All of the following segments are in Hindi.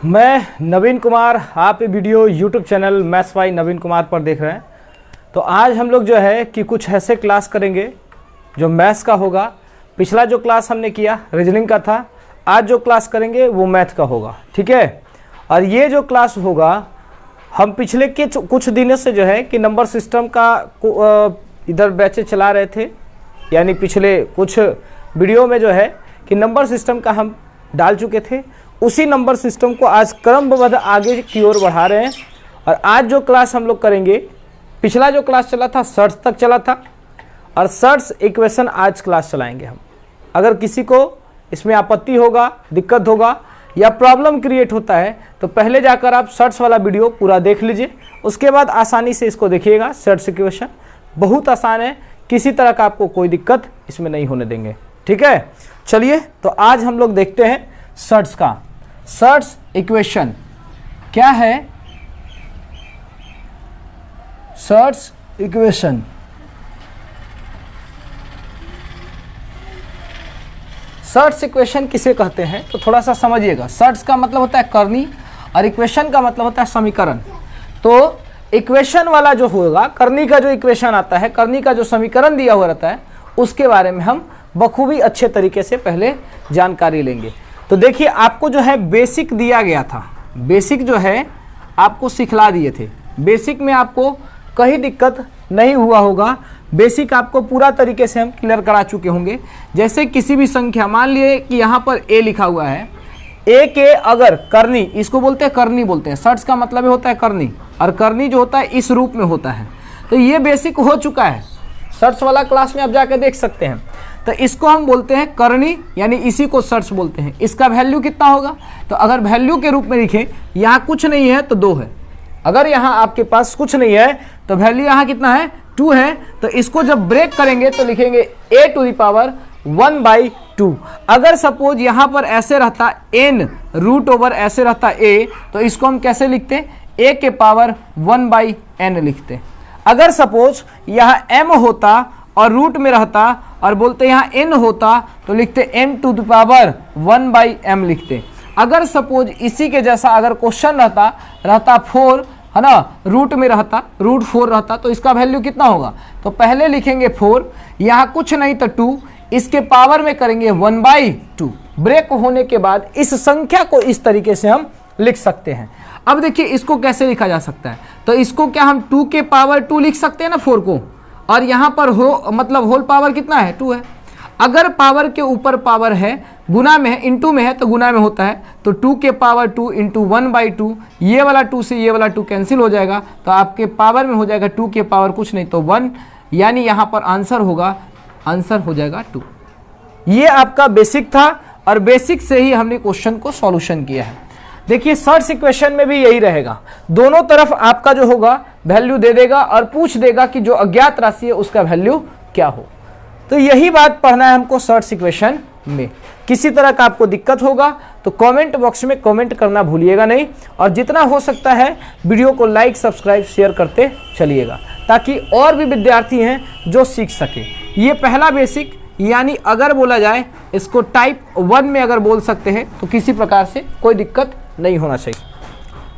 मैं नवीन कुमार, आप ये video YouTube channel maths by Naveen Kumar पर देख रहे हैं। तो आज हम लोग जो है कि कुछ ऐसे क्लास करेंगे जो मैथ्स का होगा। पिछला जो क्लास हमने किया रीजनिंग का था, आज जो क्लास करेंगे वो मैथ का होगा, ठीक है। और ये जो क्लास होगा हम पिछले के कुछ दिनों से जो है कि नंबर सिस्टम का इधर बैचें चला रहे थे, यानी पिछले कुछ वीडियो में जो है कि नंबर सिस्टम का हम डाल चुके थे। उसी नंबर सिस्टम को आज क्रमबद्ध आगे की ओर बढ़ा रहे हैं। और आज जो क्लास हम लोग करेंगे, पिछला जो क्लास चला था सर्ट्स तक चला था और सर्ट्स इक्वेशन आज क्लास चलाएंगे हम। अगर किसी को इसमें आपत्ति होगा, दिक्कत होगा या प्रॉब्लम क्रिएट होता है तो पहले जाकर आप सर्ट्स वाला वीडियो पूरा देख लीजिए, उसके बाद आसानी से इसको देखिएगा। सर्ट्स इक्वेशन बहुत आसान है, किसी तरह का आपको कोई दिक्कत इसमें नहीं होने देंगे, ठीक है। चलिए तो आज हम लोग देखते हैं सर्ट्स का। सर्ट्स इक्वेशन क्या है? सर्ट्स इक्वेशन सर्ट्स इक्वेशन किसे कहते हैं तो थोड़ा सा समझिएगा। सर्ट्स का मतलब होता है करनी और इक्वेशन का मतलब होता है समीकरण। तो इक्वेशन वाला जो होगा, करनी का जो इक्वेशन आता है, करनी का जो समीकरण दिया हुआ रहता है, उसके बारे में हम बखूबी अच्छे तरीके से पहले जानकारी लेंगे। तो देखिए आपको जो है बेसिक दिया गया था, बेसिक जो है आपको सिखला दिए थे। बेसिक में आपको कहीं दिक्कत नहीं हुआ होगा, बेसिक आपको पूरा तरीके से हम क्लियर करा चुके होंगे। जैसे किसी भी संख्या, मान लिए कि यहाँ पर a लिखा हुआ है, a के अगर करनी, इसको बोलते हैं करनी बोलते हैं। सर्ट्स का मतलब होता है करनी, और करनी जो होता है इस रूप में होता है। तो ये बेसिक हो चुका है, सर्ट्स वाला क्लास में आप जाके देख सकते हैं। तो इसको हम बोलते हैं करनी, यानी इसी को सर्ट्स बोलते हैं। इसका वैल्यू कितना होगा? तो अगर वैल्यू के रूप में लिखें, यहाँ कुछ नहीं है तो 2 है। अगर यहाँ आपके पास कुछ नहीं है तो वैल्यू यहाँ कितना है? 2 है। तो इसको जब ब्रेक करेंगे तो लिखेंगे a⁻1/2। अगर सपोज यहाँ पर ऐसे रहता n रूट ओवर ऐसे रहता a, तो इसको हम कैसे लिखते? a⁻1/n लिखते। अगर सपोज यहाँ m होता और रूट में रहता और बोलते यहाँ n होता तो लिखते n⁻1/m लिखते। अगर सपोज इसी के जैसा अगर क्वेश्चन रहता 4 है ना, रूट में रहता, रूट 4 रहता, तो इसका वैल्यू कितना होगा? तो पहले लिखेंगे 4, यहाँ कुछ नहीं तो 2, इसके पावर में करेंगे 1/2। ब्रेक होने के बाद इस संख्या को इस तरीके से हम लिख सकते हैं। अब देखिए इसको कैसे लिखा जा सकता है। तो इसको क्या हम 2 के पावर 2 लिख सकते हैं ना 4 को, और यहाँ पर हो मतलब होल पावर कितना है? 2 है। अगर पावर के ऊपर पावर है, गुना में है, इंटू में है तो गुना में होता है, तो 2 के पावर 2 इंटू 1/2, ये वाला 2 से ये वाला 2 कैंसिल हो जाएगा, तो आपके पावर में हो जाएगा 2 के पावर कुछ नहीं तो 1, यानी यहाँ पर आंसर होगा, आंसर हो जाएगा 2। ये आपका बेसिक था और बेसिक से ही हमने क्वेश्चन को सॉल्यूशन किया है। देखिए सर्ट्स इक्वेशन में भी यही रहेगा, दोनों तरफ आपका जो होगा वैल्यू दे देगा और पूछ देगा कि जो अज्ञात राशि है उसका वैल्यू क्या हो। तो यही बात पढ़ना है हमको सर्ट्स इक्वेशन में। किसी तरह का आपको दिक्कत होगा तो कमेंट बॉक्स में कमेंट करना भूलिएगा नहीं, और जितना हो सकता है वीडियो को लाइक सब्सक्राइब शेयर करते चलिएगा, ताकि और भी विद्यार्थी हैं जो सीख सके। ये पहला बेसिक, यानी अगर बोला जाए इसको टाइप 1 में अगर बोल सकते हैं तो किसी प्रकार से कोई दिक्कत नहीं होना चाहिए।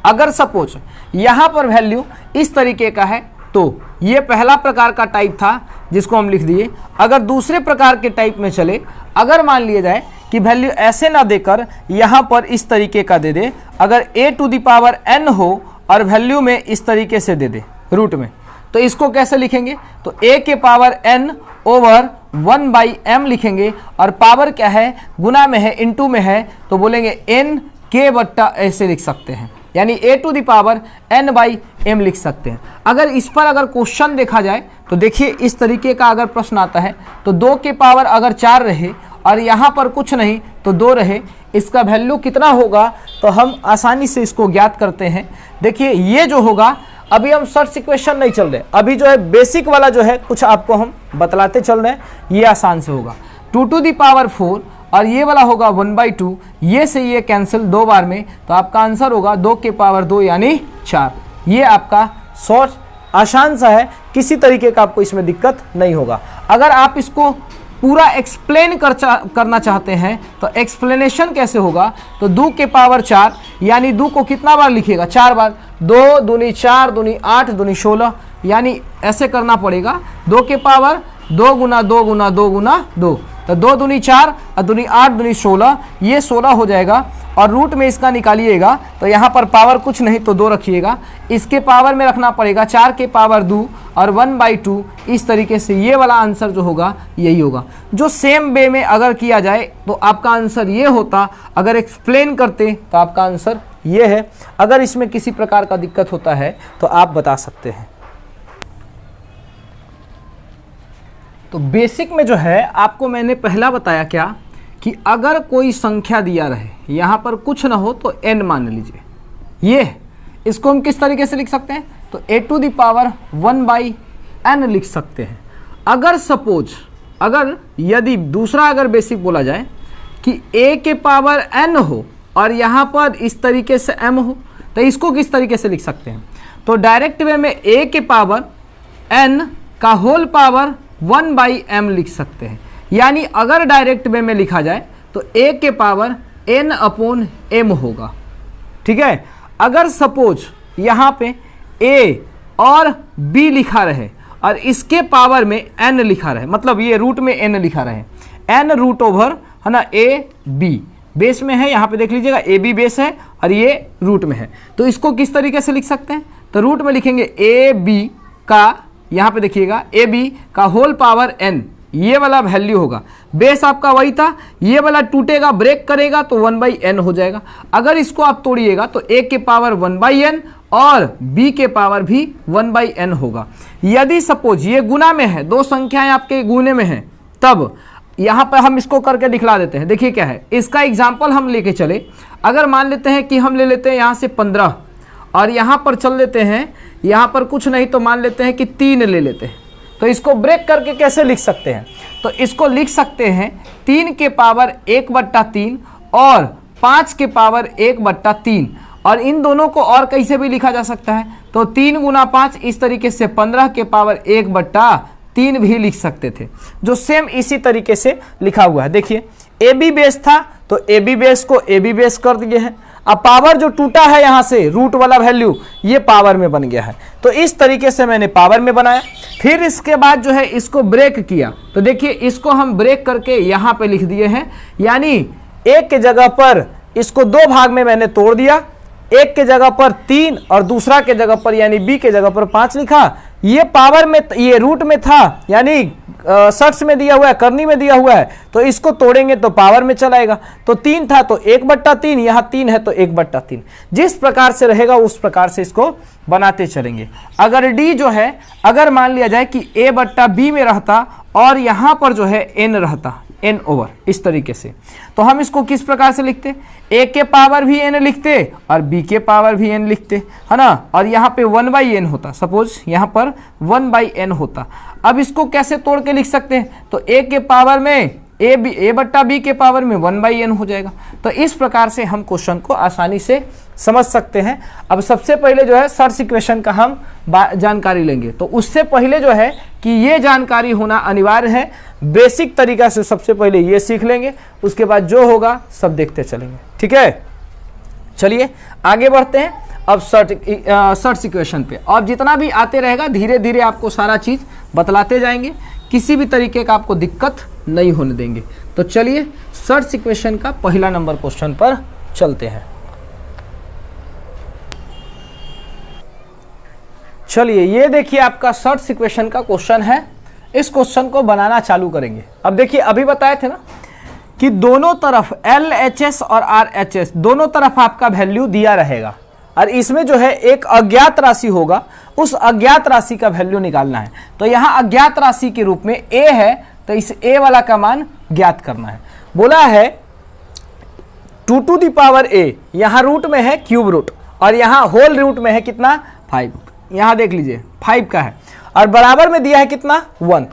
अगर सपोज यहाँ पर वैल्यू इस तरीके का है तो ये पहला प्रकार का टाइप था जिसको हम लिख दिए। अगर दूसरे प्रकार के टाइप में चले, अगर मान लिया जाए कि वैल्यू ऐसे ना देकर यहाँ पर इस तरीके का दे दे, अगर a⁻n हो और वैल्यू में इस तरीके से दे दे रूट में, तो इसको कैसे लिखेंगे? तो a⁻n/1/m लिखेंगे, और पावर क्या है? गुना में है, इंटू में है, तो बोलेंगे n के बट्टा ऐसे लिख सकते हैं, यानी a⁻n/m लिख सकते हैं। अगर इस पर अगर क्वेश्चन देखा जाए तो देखिए इस तरीके का अगर प्रश्न आता है तो 2 के पावर अगर 4 रहे और यहाँ पर कुछ नहीं तो 2 रहे, इसका वैल्यू कितना होगा? तो हम आसानी से इसको ज्ञात करते हैं। देखिए ये जो होगा, अभी हम सर्ट्स इक्वेशन नहीं चल रहे, अभी जो है बेसिक वाला जो है कुछ आपको हम बतलाते चल रहे हैं। ये आसान से होगा 2⁴ और ये वाला होगा 1/2, ये से ये कैंसिल 2 बार में, तो आपका आंसर होगा 2 के पावर 2 यानी 4। ये आपका शॉर्ट आसान सा है, किसी तरीके का आपको इसमें दिक्कत नहीं होगा। अगर आप इसको पूरा एक्सप्लेन करना चाहते हैं तो एक्सप्लेनेशन कैसे होगा, तो 2 के पावर 4 यानी 2 को कितना बार लिखिएगा, 4 बार, 2 दूनी 4 दूनी 8 दूनी 16, यानी ऐसे करना पड़ेगा 2 के पावर 2 गुना 2 गुना 2 गुना 2, तो 2 दूनी 4 और दूनी 8 दूनी 16, ये 16 हो जाएगा। और रूट में इसका निकालिएगा तो यहाँ पर पावर कुछ नहीं तो 2 रखिएगा, इसके पावर में रखना पड़ेगा 4 के पावर 2 और 1/2, इस तरीके से ये वाला आंसर जो होगा यही होगा। जो सेम वे में अगर किया जाए तो आपका आंसर ये होता, अगर एक्सप्लेन करते तो आपका आंसर ये है। अगर इसमें किसी प्रकार का दिक्कत होता है तो आप बता सकते हैं। तो बेसिक में जो है आपको मैंने पहला बताया क्या कि अगर कोई संख्या दिया रहे, यहाँ पर कुछ ना हो तो n मान लीजिए, ये इसको हम किस तरीके से लिख सकते हैं, तो a⁴ लिख सकते हैं। अगर सपोज यदि दूसरा अगर बेसिक बोला जाए कि a के पावर n हो और यहाँ पर इस तरीके से m हो, तो इसको किस तरीके से लिख सकते हैं, तो डायरेक्ट वे में a के पावर n का होल पावर 1/m लिख सकते हैं। यानी अगर डायरेक्ट वे में लिखा जाए तो a के पावर n/m होगा, ठीक है। अगर सपोज यहाँ पे a और b लिखा रहे और इसके पावर में n लिखा रहे, मतलब ये रूट में n लिखा रहे, n√, है ना, a b बेस में है, यहाँ पे देख लीजिएगा a b बेस है और ये रूट में है, तो इसको किस तरीके से लिख सकते हैं, तो रूट में लिखेंगे a b का, यहाँ पे देखिएगा a b का होल पावर n, ये वाला वैल्यू होगा। बेस आपका वही था, ये वाला टूटेगा, ब्रेक करेगा तो 1/n हो जाएगा। अगर इसको आप तोड़िएगा तो a के पावर 1/n और b के पावर भी 1/n होगा। यदि सपोज ये गुना में है, दो संख्याएं आपके गुने में हैं, तब यहाँ पर हम इसको करके दिखला देते हैं। देखिए क्या है, इसका एग्जाम्पल हम लेके चले। अगर मान लेते हैं कि हम ले लेते हैं यहाँ से 15 और यहाँ पर चल लेते हैं, यहाँ पर कुछ नहीं तो मान लेते हैं कि 3 ले लेते हैं, तो इसको ब्रेक करके कैसे लिख सकते हैं, तो इसको लिख सकते हैं 3 के पावर 1/3 और 5 के पावर 1/3, और इन दोनों को और कैसे भी लिखा जा सकता है, तो 3 गुना 5 इस तरीके से 15 के पावर 1/3 भी लिख सकते थे, जो सेम इसी तरीके से लिखा हुआ है। देखिए ए बी बेस था तो ए बी बेस को ए बी बेस कर दिए हैं। अब पावर जो टूटा है यहाँ से रूट वाला वैल्यू, ये पावर में बन गया है, तो इस तरीके से मैंने पावर में बनाया। फिर इसके बाद जो है इसको ब्रेक किया, तो देखिए इसको हम ब्रेक करके यहाँ पे लिख दिए हैं, यानी एक के जगह पर इसको 2 भाग में मैंने तोड़ दिया, एक के जगह पर 3 और दूसरा के जगह पर यानी बी के जगह पर 5 लिखा। ये पावर में, ये रूट में था, यानी शर्ट्स में दिया हुआ है, करनी में दिया हुआ है, तो इसको तोड़ेंगे तो पावर में चलाएगा। तो 3 था तो 1/3, यहाँ 3 है तो 1/3। जिस प्रकार से रहेगा उस प्रकार से इसको बनाते चलेंगे। अगर डी जो है, अगर मान लिया जाए कि a/b में रहता और यहाँ पर जो है n रहता, n/, इस तरीके से, तो हम इसको किस प्रकार से लिखते, a के पावर भी n लिखते और b के पावर भी n लिखते, है ना, और यहाँ पे 1/n होता, सपोज यहाँ पर 1/n होता। अब इसको कैसे तोड़ के लिख सकते हैं, तो a के पावर में a/b के पावर में 1/n हो जाएगा। तो इस प्रकार से हम क्वेश्चन को आसानी से समझ सकते हैं। अब सबसे पहले जो है सर्च इक्वेशन का हम जानकारी लेंगे, तो उससे पहले जो है कि ये जानकारी होना अनिवार्य है। बेसिक तरीका से सबसे पहले ये सीख लेंगे, उसके बाद जो होगा सब देखते चलेंगे, ठीक है। चलिए आगे बढ़ते हैं अब सर्च इक्वेशन पे। अब जितना भी आते रहेगा धीरे धीरे आपको सारा चीज़ बतलाते जाएंगे, किसी भी तरीके का आपको दिक्कत नहीं होने देंगे। तो चलिए सर्च इक्वेशन का पहला नंबर क्वेश्चन पर चलते हैं। चलिए ये देखिए आपका सर्च इक्वेशन का क्वेश्चन है। इस क्वेश्चन को बनाना चालू करेंगे। अब देखिए अभी बताए थे ना कि दोनों तरफ LHS और RHS दोनों तरफ आपका वैल्यू दिया रहेगा, और इसमें जो है एक अज्ञात राशि होगा, उस अज्ञात राशि का वैल्यू निकालना है। तो यहाँ अज्ञात राशि के रूप में a है, तो इस a वाला का मान ज्ञात करना है। बोला है 2⁴ a, यहाँ रूट में है क्यूब रूट और यहाँ होल रूट में है कितना 5, यहाँ देख लीजिए 5 का है, और बराबर में दिया है कितना 1।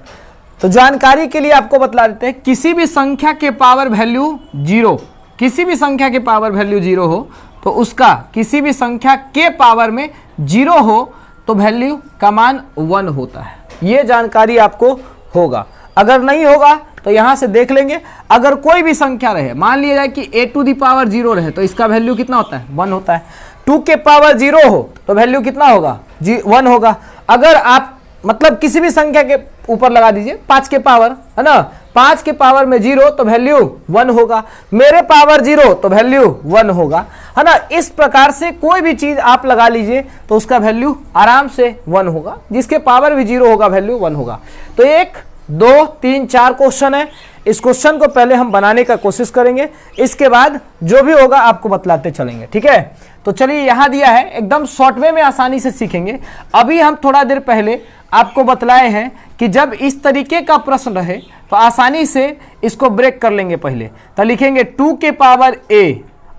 तो जानकारी के लिए आपको बतला देते हैं, किसी भी संख्या के पावर वैल्यू 0, किसी भी संख्या के पावर वैल्यू 0 हो तो उसका, किसी भी संख्या के पावर में 0 हो तो वैल्यू का मान 1 होता है। ये जानकारी आपको होगा। अगर नहीं होगा तो यहाँ से देख लेंगे, अगर कोई भी संख्या रहे, मान लिया जाए कि a टू दी पावर 0 रहे, तो इसका वैल्यू कितना होता है? 1 होता है। 2 के पावर 0 हो तो वैल्यू कितना होगा? 1 होगा। अगर आप मतलब किसी भी संख्या के ऊपर लगा दीजिए, 5 के पावर, है ना, 5 के पावर में 0 तो वैल्यू 1 होगा, मेरे पावर 0 तो वैल्यू 1 होगा, है ना। इस प्रकार से कोई भी चीज आप लगा लीजिए तो उसका वैल्यू आराम से 1 होगा, जिसके पावर भी 0 होगा वैल्यू 1 होगा। तो 1 2 3 4 क्वेश्चन है। इस क्वेश्चन को पहले हम बनाने का कोशिश करेंगे, इसके बाद जो भी होगा आपको बतलाते चलेंगे, ठीक है। तो चलिए यहां दिया है, एकदम शॉर्ट वे में आसानी से सीखेंगे। अभी हम थोड़ा देर पहले आपको बतलाए हैं कि जब इस तरीके का प्रश्न रहे तो आसानी से इसको ब्रेक कर लेंगे। पहले तो लिखेंगे 2 के पावर a,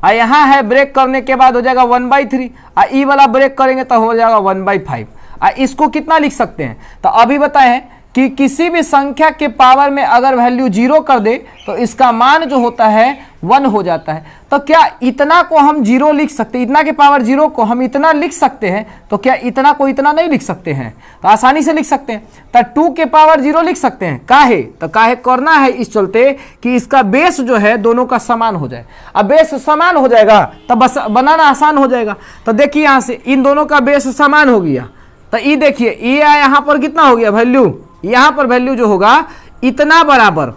यहाँ है ब्रेक करने के बाद हो जाएगा 1/3, ई वाला ब्रेक करेंगे तो हो जाएगा 1/5। इसको कितना लिख सकते हैं? तो अभी बताएं कि किसी भी संख्या के पावर में अगर वैल्यू 0 कर दे तो इसका मान जो होता है 1 हो जाता है। तो क्या इतना को हम 0 लिख सकते हैं? इतना के पावर 0 को हम इतना लिख सकते हैं, तो क्या इतना को इतना नहीं लिख सकते हैं? तो आसानी से लिख सकते हैं। तो 2 के पावर 0 लिख सकते हैं। काहे? तो काहे करना है इस चलते कि इसका बेस जो है दोनों का समान हो जाए। अब बेस समान हो जाएगा तब बस बनाना आसान हो जाएगा। तो देखिए यहां से इन दोनों का बेस समान हो गया, तो ये देखिए ये यहां पर कितना हो गया वैल्यू, यहां पर वैल्यू जो होगा इतना बराबर,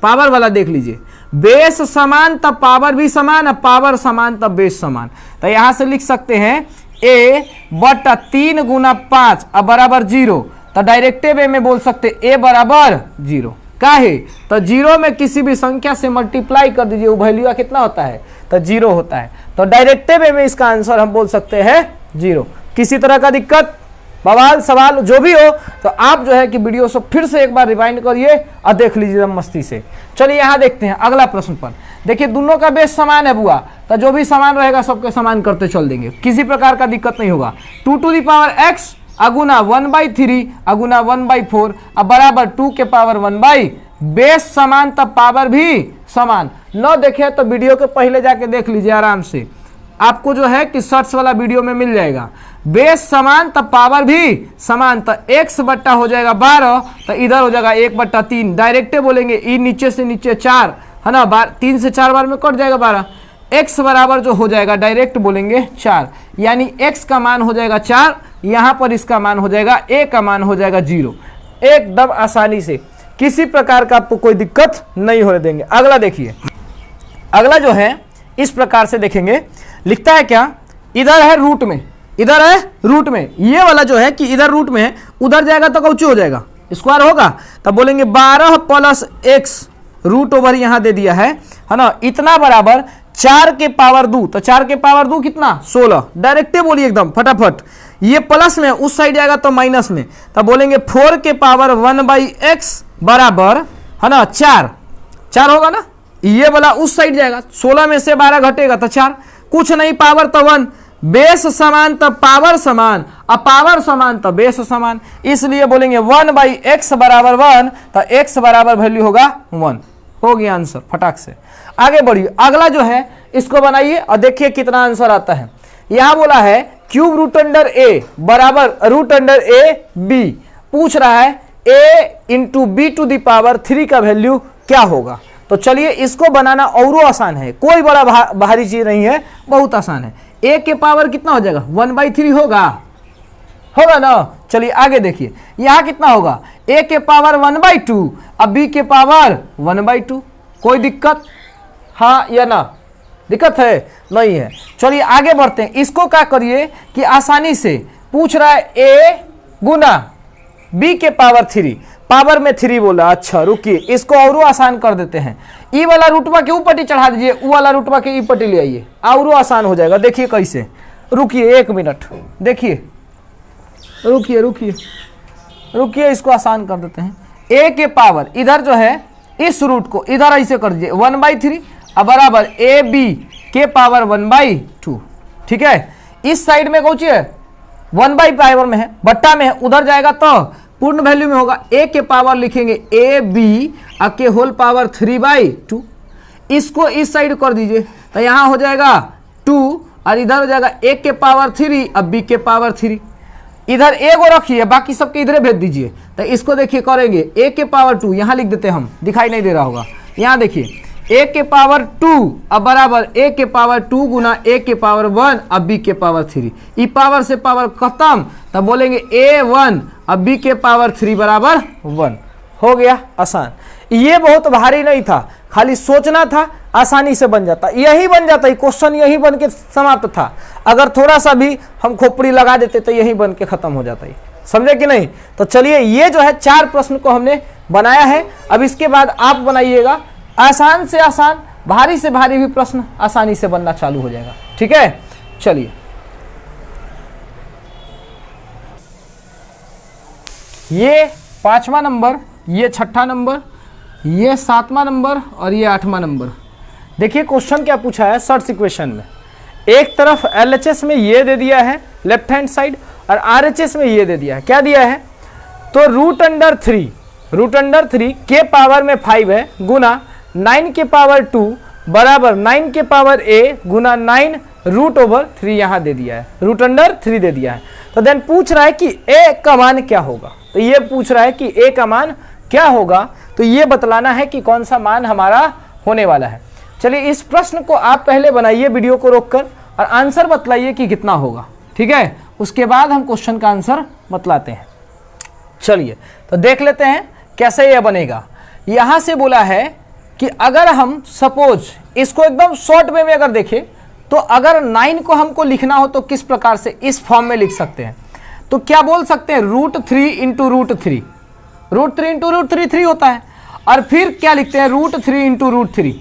पावर वाला देख लीजिए, बेस समान तब पावर भी समान, अब पावर समान तब बेस समान। तो यहां से लिख सकते हैं a बटा 3 गुना 5 अब बराबर 0। तो डायरेक्टे वे में बोल सकते a बराबर 0। काहे? तो 0 में किसी भी संख्या से मल्टीप्लाई कर दीजिए, वो वैल्यू कितना होता है? तो 0 होता है। तो डायरेक्टे वे में इसका आंसर हम बोल सकते हैं 0। किसी तरह का दिक्कत, बवाल, सवाल जो भी हो तो आप जो है कि वीडियो से फिर से एक बार रिवाइंड करिए और देख लीजिए मस्ती से। चलिए यहां देखते हैं अगला प्रश्न पर। देखिए दोनों का बेस समान है बुआ, तो जो भी समान रहेगा सबके समान करते चल देंगे, किसी प्रकार का दिक्कत नहीं होगा। 2 टू दी पावर x अगुना 1/3 अगुना 1/4 अब बराबर 2 के पावर 1/, बेस समान तब पावर भी समान। न देखे तो वीडियो के पहले जाके देख लीजिए आराम से, आपको जो है कि शॉर्ट्स वाला वीडियो में मिल जाएगा। बेस समान तब पावर भी समान, तो x बट्टा हो जाएगा 12, तो इधर हो जाएगा 1/3। डायरेक्टे बोलेंगे ई नीचे से नीचे 4, है ना, 3 से 4 बार में कट जाएगा 12। x बराबर जो हो जाएगा डायरेक्ट बोलेंगे 4, यानी x का मान हो जाएगा 4, यहाँ पर इसका मान हो जाएगा a का मान हो जाएगा 0। एकदम आसानी से, किसी प्रकार का आपको कोई दिक्कत नहीं होने देंगे। अगला देखिए, अगला जो है इस प्रकार से देखेंगे, लिखता है क्या, इधर है रूट में, इधर है रूट में, ये वाला जो है कि इधर रूट में है, उधर जाएगा तो कौची हो जाएगा? स्क्वायर होगा। तब बोलेंगे 12 प्लस x रूट ओवर यहां दे दिया है ना, इतना बराबर 4 के पावर 2। तो 4 के पावर 2 कितना? 16। डायरेक्टे बोलिए एकदम फटाफट, ये प्लस में उस साइड जाएगा तो माइनस में। तब बोलेंगे 4 के पावर 1/x बराबर, है ना, 4 होगा ना, ये वाला उस साइड जाएगा, 16 में से 12 घटेगा तो 4, कुछ नहीं पावर तो 1, बेस समान तब पावर समान, अब पावर समान तब बेस समान, इसलिए बोलेंगे 1/x बराबर 1, तो x बराबर वैल्यू होगा 1। हो गया आंसर फटाक से। आगे बढ़िए, अगला जो है इसको बनाइए और देखिए कितना आंसर आता है। यहां बोला है क्यूब रूट अंडर a बराबर रूट अंडर a b, पूछ रहा है a into B to the power 3 का वैल्यू क्या होगा। तो चलिए इसको बनाना और आसान है, कोई बड़ा भारी चीज नहीं है, बहुत आसान है। a के पावर कितना हो जाएगा? 1/3 होगा ना। चलिए आगे देखिए, यहां कितना होगा? a के पावर 1/2 अब b के पावर 1/2, कोई दिक्कत हाँ या ना? दिक्कत है? नहीं है। चलिए आगे बढ़ते हैं, इसको क्या करिए कि आसानी से पूछ रहा है a गुना b के पावर 3, पावर में 3 बोला। अच्छा रुकिए, इसको और आसान कर देते हैं, ई वाला रूटवा के ऊपर चढ़ा दीजिए, ऊ वाला रूटवा के ऊपर ले आइए, और आसान हो जाएगा। देखिए कैसे, रुकिए 1 मिनट, देखिए रुकिए रुकिए रुकिए, इसको आसान कर देते हैं। a के पावर इधर जो है इस रूट को इधर ऐसे कर दीजिए 1/3 अब बराबर ए बी के पावर 1/2, ठीक है। इस साइड में कौन है? 1/पावर में है, बट्टा में है, उधर जाएगा तो पूर्ण वैल्यू में होगा। a के पावर लिखेंगे ए बी के होल पावर 3/2, इसको इस साइड कर दीजिए तो यहां हो जाएगा 2 और इधर हो जाएगा a के पावर 3 अब b के पावर 3। इधर ए को रखिए, बाकी सबके इधरे भेज दीजिए। तो इसको देखिए करेंगे a के पावर 2, यहां लिख देते हैं हम, दिखाई नहीं दे रहा होगा, यहां देखिए a के पावर 2 अब बराबर a के पावर 2 गुना a के पावर 1 अब b के पावर 3, ई पावर से पावर खत्म, तब बोलेंगे a1 अब b के पावर 3 बराबर 1। हो गया आसान। ये बहुत भारी नहीं था, खाली सोचना था, आसानी से बन जाता, यही बन जाता, क्वेश्चन यही बन के समाप्त था। अगर थोड़ा सा भी हम खोपड़ी लगा देते तो यही बन के खत्म हो जाता है, समझे कि नहीं। तो चलिए ये जो है 4 प्रश्न को हमने बनाया है। अब इसके बाद आप बनाइएगा, आसान से आसान, भारी से भारी भी प्रश्न आसानी से बनना चालू हो जाएगा। ठीक है, चलिए ये 5वां नंबर, ये 6ठा नंबर, ये 7वां नंबर और ये 8वां नंबर। देखिए क्वेश्चन क्या पूछा है सर्च इक्वेशन में। एक तरफ LHS में ये दे दिया है लेफ्ट हैंड साइड और RHS में ये दे दिया है। क्या दिया है? तो रूट अंडर थ्री के पावर में 5 है गुना 9 के पावर 2 बराबर 9 के पावर a गुना 9 रूट ओवर 3 यहां दे दिया है, रूट अंडर 3 दे दिया है। तो देन पूछ रहा है कि a का मान क्या होगा। तो ये पूछ रहा है कि a का मान क्या होगा, तो ये बतलाना है कि कौन सा मान हमारा होने वाला है। चलिए इस प्रश्न को आप पहले बनाइए वीडियो को रोककर और आंसर बतलाइए कि कितना होगा। ठीक है, उसके बाद हम क्वेश्चन का आंसर बतलाते हैं। चलिए तो देख लेते हैं कैसे यह बनेगा। यहां से बोला है कि अगर हम सपोज इसको एकदम शॉर्ट वे में अगर देखें तो अगर 9 को हमको लिखना हो तो किस प्रकार से इस फॉर्म में लिख सकते हैं। तो क्या बोल सकते हैं, √3 इंटू √3, √3 इंटू √3 3 होता है। और फिर क्या लिखते हैं, √3 इंटू √3।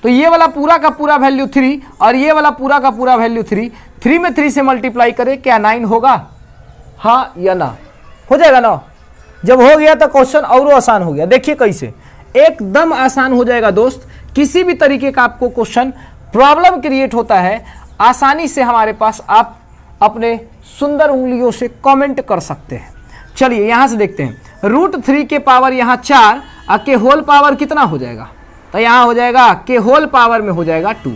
तो ये वाला पूरा का पूरा वैल्यू 3 और ये वाला पूरा का पूरा वैल्यू 3 में 3 से मल्टीप्लाई करें, क्या 9 होगा? हाँ या ना? हो जाएगा ना। जब हो गया तो क्वेश्चन और आसान हो गया। देखिए कैसे, एकदम आसान हो जाएगा दोस्त। किसी भी तरीके का आपको क्वेश्चन प्रॉब्लम क्रिएट होता है, आसानी से हमारे पास आप अपने सुंदर उंगलियों से कमेंट कर सकते हैं। चलिए यहां से देखते हैं, √3 के पावर यहाँ 4 और के होल पावर कितना हो जाएगा? तो यहाँ हो जाएगा के होल पावर में हो जाएगा 2।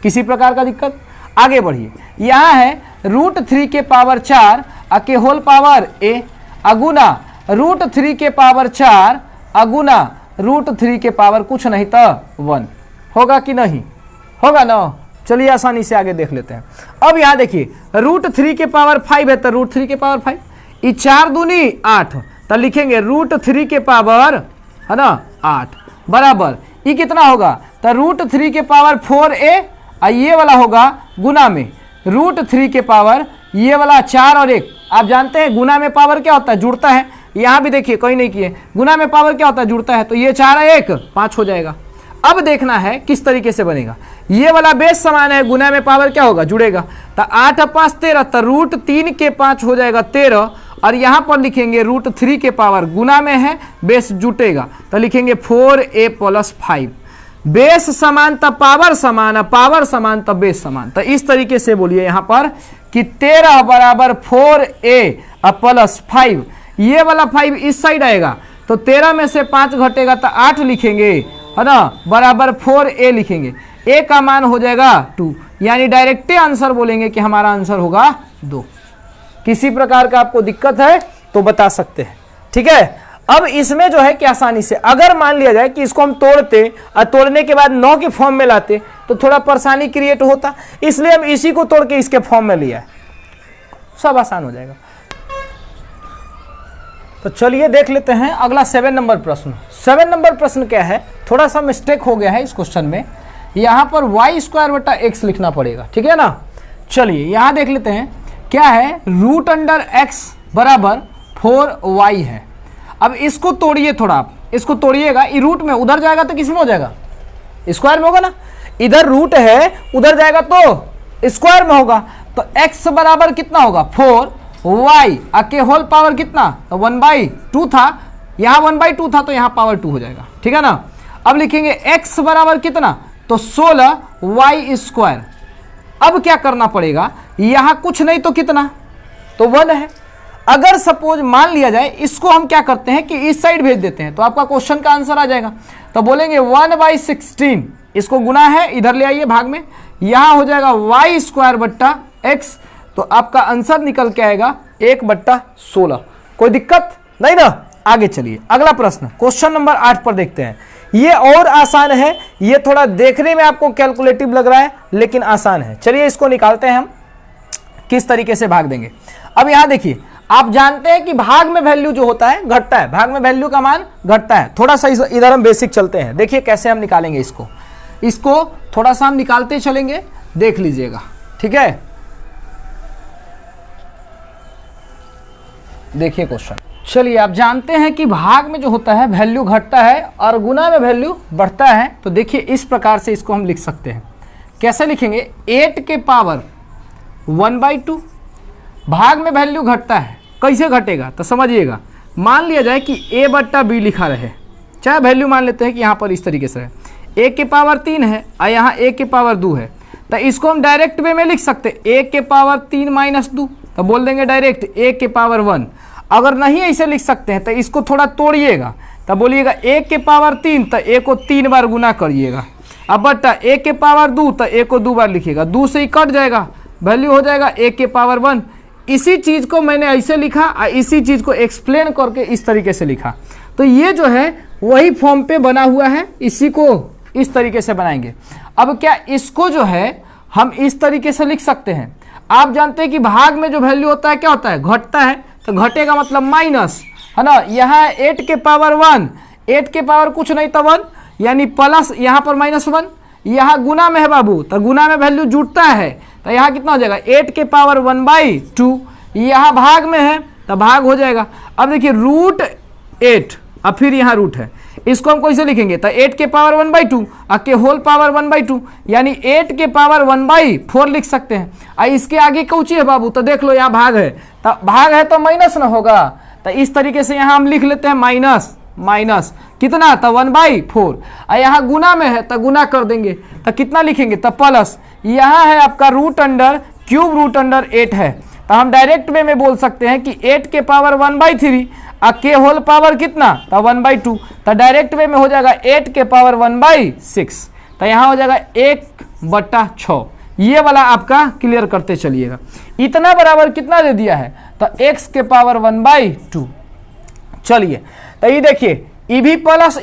किसी प्रकार का दिक्कत? आगे बढ़िए, यहाँ है √3 के पावर 4 और के होल पावर a अगुना √3 के पावर 4 अगुना √3 के पावर कुछ नहीं तो 1। होगा कि नहीं? होगा ना। चलिए आसानी से आगे देख लेते हैं। अब यहाँ देखिए √3 के पावर 5 है तो √3 के पावर 5, ये 4 दूनी 8, तो लिखेंगे √3 के पावर है ना 8 बराबर ये कितना होगा, तो √3 के पावर 4a और ये वाला होगा गुना में √3 के पावर ये वाला 4 और 1। आप जानते हैं गुना में पावर क्या होता है, जुड़ता है। यहाँ भी देखिए कोई नहीं किए, गुना में पावर क्या होता है, जुड़ता है। तो ये 4 और 1 5 हो जाएगा। अब देखना है किस तरीके से बनेगा। ये वाला बेस समान है, गुना में पावर क्या होगा, जुड़ेगा। तो 8 और 5 13, तो √3 के 5 हो जाएगा 13 और यहाँ पर लिखेंगे √3 के पावर गुना में है, बेस जुटेगा तो लिखेंगे 4a + 5। बेस समान तब पावर समान, पावर समान तब बेस समान। तो इस तरीके से बोलिए यहाँ पर कि 13 बराबर 4a + 5। ये वाला 5 इस साइड आएगा तो 13 में से 5 घटेगा तो 8 लिखेंगे है ना, बराबर 4a लिखेंगे। a का मान हो जाएगा 2, यानी डायरेक्ट आंसर बोलेंगे कि हमारा आंसर होगा 2। किसी प्रकार का आपको दिक्कत है तो बता सकते हैं। ठीक है, अब इसमें जो है कि आसानी से अगर मान लिया जाए कि इसको हम तोड़ते और तोड़ने के बाद 9 के फॉर्म में लाते तो थोड़ा परेशानी क्रिएट होता, इसलिए हम इसी को तोड़ के इसके फॉर्म में लिया है, सब आसान हो जाएगा। तो चलिए देख लेते हैं अगला 7 नंबर प्रश्न। 7 नंबर प्रश्न क्या है, थोड़ा सा मिस्टेक हो गया है इस क्वेश्चन में, यहाँ पर y² x लिखना पड़ेगा। ठीक है ना। चलिए यहाँ देख लेते हैं क्या है, √x बराबर 4y है। अब इसको तोड़िए, थोड़ा आप इसको तोड़िएगा, ये रूट में उधर जाएगा तो किस में हो जाएगा, स्क्वायर में होगा ना। इधर रूट है उधर जाएगा तो स्क्वायर में होगा। तो x बराबर कितना होगा 4y के होल पावर कितना, तो 1/2 था, यहाँ 1/2 था तो यहाँ पावर 2 हो जाएगा। ठीक है ना। अब लिखेंगे x बराबर कितना, तो 16y²। अब क्या करना पड़ेगा, यहां कुछ नहीं तो कितना, तो 1 है। अगर सपोज मान लिया जाए इसको हम क्या करते हैं कि इस साइड भेज देते हैं तो आपका क्वेश्चन का आंसर आ जाएगा। तो बोलेंगे 1/16, इसको गुना है इधर ले आइए भाग में, यहां हो जाएगा y² + x, तो आपका आंसर निकल के आएगा 1/16। कोई दिक्कत नहीं ना? आगे चलिए अगला प्रश्न क्वेश्चन नंबर 8 पर देखते हैं। ये और आसान है, ये थोड़ा देखने में आपको कैलकुलेटिव लग रहा है लेकिन आसान है। चलिए इसको निकालते हैं हम, किस तरीके से भाग देंगे। अब यहां देखिए, आप जानते हैं कि भाग में वैल्यू जो होता है घटता है, भाग में वैल्यू का मान घटता है। थोड़ा सा इधर हम बेसिक चलते हैं, देखिए कैसे हम निकालेंगे इसको थोड़ा सा हम निकालते चलेंगे, देख लीजिएगा, ठीक है। देखिए क्वेश्चन, चलिए आप जानते हैं कि भाग में जो होता है वैल्यू घटता है और गुना में वैल्यू बढ़ता है। तो देखिए इस प्रकार से इसको हम लिख सकते हैं। कैसे लिखेंगे? 8 के पावर 1/2। भाग में वैल्यू घटता है, कैसे घटेगा तो समझिएगा। मान लिया जाए कि a/b लिखा रहे, चाहे वैल्यू मान लेते हैं कि यहाँ पर इस तरीके से है, a के पावर 3 है और यहाँ a के पावर 2 है। तो इसको हम डायरेक्ट वे में लिख सकते हैं, a के पावर 3 माइनस 2, तो बोल देंगे डायरेक्ट a के पावर 1। अगर नहीं ऐसे लिख सकते हैं तो इसको थोड़ा तोड़िएगा, तब बोलिएगा a के पावर 3, तो a को 3 बार गुना करिएगा। अब बट्टा a के पावर 2, तो a को 2 बार लिखिएगा, 2 से ही कट जाएगा, वैल्यू हो जाएगा a के पावर 1। इसी चीज़ को मैंने ऐसे लिखा और इसी चीज़ को एक्सप्लेन करके इस तरीके से लिखा। तो ये जो है वही फॉर्म पे बना हुआ है, इसी को इस तरीके से बनाएंगे। अब क्या इसको जो है हम इस तरीके से लिख सकते हैं। आप जानते हैं कि भाग में जो वैल्यू होता है क्या होता है? घटता है, तो घटेगा मतलब माइनस, है ना। यहाँ 8 के पावर 1, 8 के पावर कुछ नहीं तो 1, यानी प्लस, यहाँ पर -1। यहाँ गुना में है बाबू, तो गुना में वैल्यू जुड़ता है, तो यहाँ कितना हो जाएगा? 8 के पावर 1/2। यहाँ भाग में है तो भाग हो जाएगा। अब देखिए √8, अब फिर यहाँ रूट है, इसको हम कैसे लिखेंगे? तो 8 के पावर 1/2 और के होल पावर 1/2, यानी 8 के पावर 1/4 लिख सकते हैं। और इसके आगे कौची है बाबू? तो देख लो यहाँ भाग है, तो भाग है तो माइनस ना होगा, तो इस तरीके से यहाँ हम लिख लेते हैं माइनस कितना? तो 1/4। और यहाँ गुना में है तो गुना कर देंगे, तो कितना लिखेंगे? तो प्लस, यहाँ है आपका √8 है, तो हम डायरेक्ट वे में बोल सकते हैं कि 8 के पावर 1/3 और के होल पावर कितना? तो 1/2, तो डायरेक्ट वे में हो जाएगा 8 के पावर 1/6, तो यहाँ हो जाएगा 1/6। ये वाला आपका क्लियर करते चलिएगा। इतना बराबर कितना दे दिया है? तो x के पावर 1/2। चलिए तो ये देखिए EV प्लस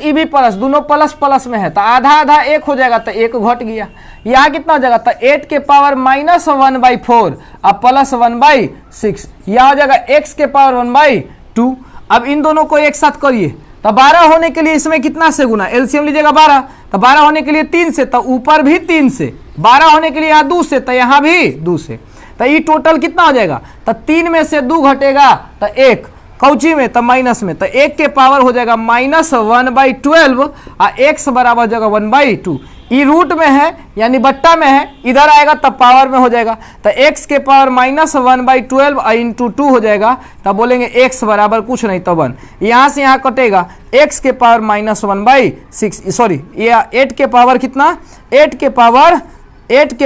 दोनों प्लस प्लस में है, तो आधा आधा 1 हो जाएगा, तो 1 घट गया। यहाँ कितना हो जाएगा? तो 8 के पावर -1/4 और प्लस 1/6, यह हो जाएगा x के पावर 1/2। अब इन दोनों को एक साथ करिए, तो 12 होने के लिए इसमें कितना से गुना? एलसीएम लीजिएगा 12, तो 12 होने के लिए 3 से, तो ऊपर भी 3 से, 12 होने के लिए यहाँ 2 से, तो यहाँ भी 2 से, तो ये टोटल कितना हो जाएगा? तो 3 में से 2 घटेगा तो 1, कौची में? तो माइनस में, तो 1 के पावर हो जाएगा -1/12 और x बराबर हो जाएगा 1/2। ये रूट में है यानी बट्टा में है, इधर आएगा तब पावर में हो जाएगा, तो x के पावर -1/12 और इंटू 2 हो जाएगा, तब बोलेंगे x बराबर कुछ नहीं तो 1। यहाँ से यहाँ कटेगा, x के पावर -1/6, सॉरी ये 8 के पावर कितना? 8 के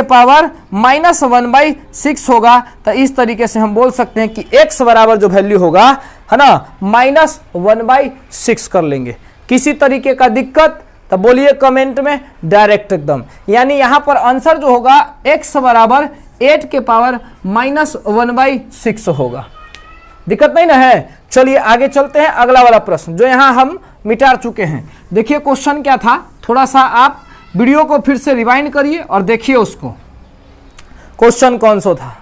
पावर -1/6 होगा। तो इस तरीके से हम बोल सकते हैं कि x बराबर जो वैल्यू होगा, है ना, -1/6 कर लेंगे। किसी तरीके का दिक्कत तो बोलिए कमेंट में डायरेक्ट एकदम। यानी यहां पर आंसर जो होगा x बराबर 8 के पावर -1/6 होगा। दिक्कत नहीं ना है? चलिए आगे चलते हैं, अगला वाला प्रश्न जो यहां हम मिटा चुके हैं। देखिए क्वेश्चन क्या था, थोड़ा सा आप वीडियो को फिर से रिवाइंड करिए और देखिए उसको, क्वेश्चन कौन सा था।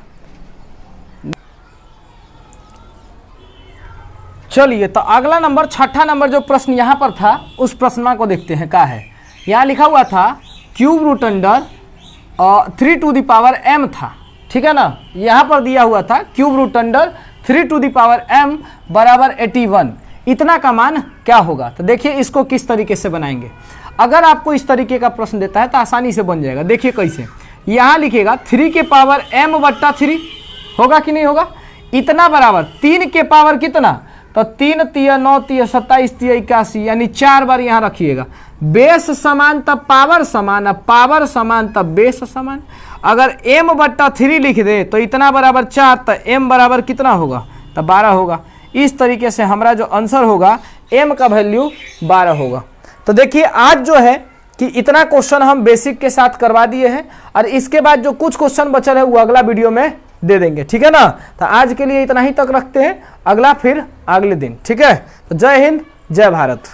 चलिए तो अगला नंबर, छठा नंबर जो प्रश्न यहाँ पर था, उस प्रश्न को देखते हैं। क्या है? यहाँ लिखा हुआ था √3 to the power m था, ठीक है ना। यहाँ पर दिया हुआ था √3 to the power m बराबर 81। इतना का मान क्या होगा? तो देखिए इसको किस तरीके से बनाएंगे। अगर आपको इस तरीके का प्रश्न देता है तो आसानी से बन जाएगा। देखिए कैसे, यहाँ लिखेगा 3 के पावर m/3 होगा कि नहीं होगा? इतना बराबर 3 के पावर कितना? तो 3 तिया 9 तिया 27 तिया 81, यानी 4 बार यहाँ रखिएगा। बेस समान तब पावर समान, अब पावर समान तब बेस समान। अगर m/3 लिख दे तो इतना बराबर 4, तो m बराबर कितना होगा? तो 12 होगा। इस तरीके से हमारा जो आंसर होगा m का वैल्यू 12 होगा। तो देखिए आज जो है कि इतना क्वेश्चन हम बेसिक के साथ करवा दिए हैं, और इसके बाद जो कुछ क्वेश्चन बचल है वो अगला वीडियो में दे देंगे, ठीक है ना। तो आज के लिए इतना ही तक रखते हैं, अगला फिर अगले दिन, ठीक है। तो जय हिंद, जय भारत।